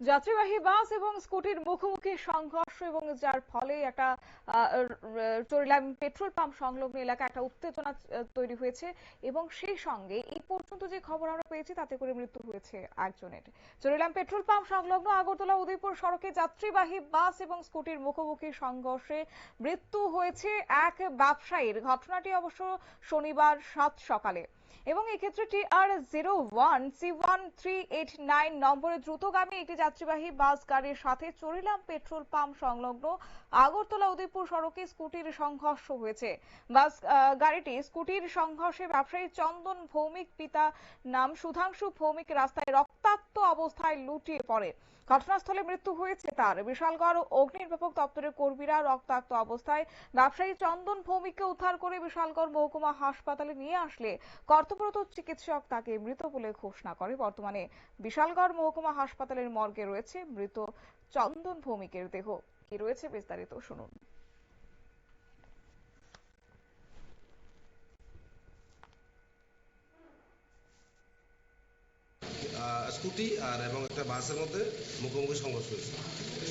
যাত্রীবাহী বাস এবং স্কুটির মুখোমুখি সংঘর্ষ এবং যার ফলে একটা চরিলাম পেট্রোল পাম্প সংলগ্ন এলাকায় একটা উত্তেজনা তৈরি হয়েছে এবং সেই সঙ্গে এই পর্যন্ত যে খবর আমরা পেয়েছি তাতে করে মৃত্যু হয়েছে একজনের। চরিলাম পেট্রোল পাম্প সংলগ্ন আগরতলা উদয়পুর সড়কে যাত্রীবাহী বাস এবং স্কুটির মুখোমুখি সংঘর্ষে মৃত্যু হয়েছে এক ব্যবসায়ীর। ঘটনাটি অবশ্য শনিবার সাত সকালে এবং এক্ষেত্রে TR01C1389 নম্বরের দ্রুতগামী একটি যাত্রীবাহী বাস গাড়ির সাথে চরিলাম পেট্রোল পাম্প সংলগ্ন আগরতলা উদয়পুর সড়কে স্কুটির সংঘর্ষ হয়েছে। বাস গাড়িটি স্কুটির সংঘর্ষে ব্যবসায়ী চন্দন ভৌমিক পিতা নাম সুধাংশু ভৌমিক রাস্তায় রক্তাক্ত অবস্থায় লুটিয়ে পড়ে। ঘটনাস্থলে মৃত্যু হয়েছে তার। বিশালগড় অগ্নিনির্বাপক দপ্তরের কর্মীরা রক্তাক্ত অবস্থায় ব্যবসায়ী চন্দন ভৌমিককে উদ্ধার করে বিশালগড় মহকুমা হাসপাতালে নিয়ে আসলে কর্তব্যরত চিকিৎসক তাকে মৃত বলে ঘোষণা করে। বর্তমানে বিশালগড় মহকুমা হাসপাতালের মর্গে রয়েছে মৃত চন্দন ভৌমিকের দেহ। কি রয়েছে বিস্তারিত শুনুন। স্কুটি আর এবং একটা বাসের মধ্যে মুখোমুখি সংঘর্ষ হয়েছে।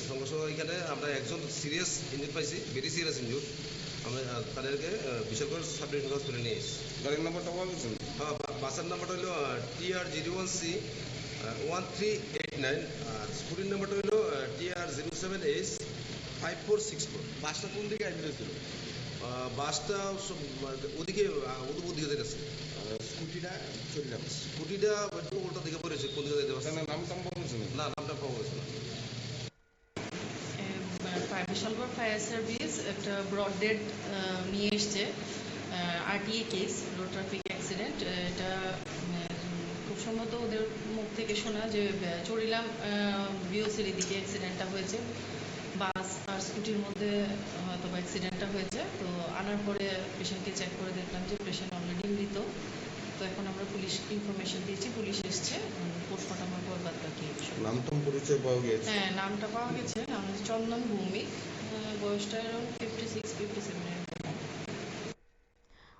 সংঘর্ষ এখানে আমরা একজন সিরিয়াস ইঞ্জুর পাইছি, ভেরি সিরিয়াস ইঞ্জুর। আমরা তাদেরকে বিশালগড় সাব ডিভিশন হসপিটালে নিয়ে এসেছি। গাড়ির নাম্বারটা বলা গেছে? হ্যাঁ, বাসের নাম্বারটা হলো TR01C1389 আর স্কুটির নাম্বারটা হলো TR07H5464। বাসটা কোন দিকে অ্যাডমিট হয়েছিল? বাসটা ওদিকে ওদিকে যেতেছে। স্কুটিটা চলে যাচ্ছে। স্কুটিটা একটু উল্টা দিকে পড়েছে, কোন দিকে যেতে পারছে নাম টাম বলা গেছে না, নামটা পাওয়া গেছে না। বিশালগড় ফায়ার সার্ভিস একটা ব্রড ডেড নিয়ে এসছে, RTA case, road traffic accident. এটা খুব সম্ভবত ওদের মুখ থেকে শোনা যে চরিলাম বিওসির দিকে অ্যাক্সিডেন্টটা হয়েছে। বাস আর স্কুটির মধ্যে হয়তো বা অ্যাক্সিডেন্টটা হয়েছে। তো আনার পরে পেশেন্টকে চেক করে দেখলাম যে পেশেন্ট অলরেডি মৃত। তো এখন আমরা পুলিশ ইনফরমেশন দিয়েছি, পুলিশ এসছে, পোস্টমর্টমের পর বাদ বাকি। নামটাম পরিচয় পাওয়া গেছে? হ্যাঁ, নামটা পাওয়া গেছে। নাম হচ্ছে চন্দন ভৌমিক, বয়সটা অ্যারাউন্ড 56-57 এর।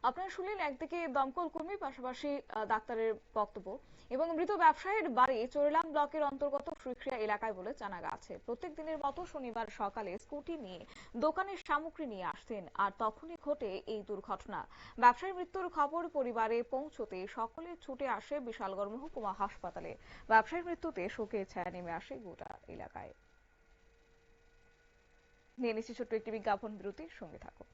আপনারা শুনলেন একদিকে দমকল কর্মী, পাশাপাশি ডাক্তারের বক্তব্য। এবং মৃত ব্যবসায়ীর বাড়ি চরিলাম ব্লকের অন্তর্গত সুইক্রিয়া এলাকায় বলে জানা গেছে। প্রত্যেক দিনের মতো শনিবার সকালে স্কুটি নিয়ে দোকানের সামগ্রী নিয়ে আসতেন আর তখনই ঘটে এই দুর্ঘটনা। ব্যবসায়ীর মৃত্যুর খবর পরিবারে পৌঁছতে সকলে ছুটে আসে বিশালগড় মহকুমা হাসপাতালে। ব্যবসায়ীর মৃত্যুতে শোকের ছায়া নেমে আসে গোটা এলাকায়। নিয়ে নিচ্ছি ছোট্ট একটি বিজ্ঞাপন বিরতি, সঙ্গে থাকুন।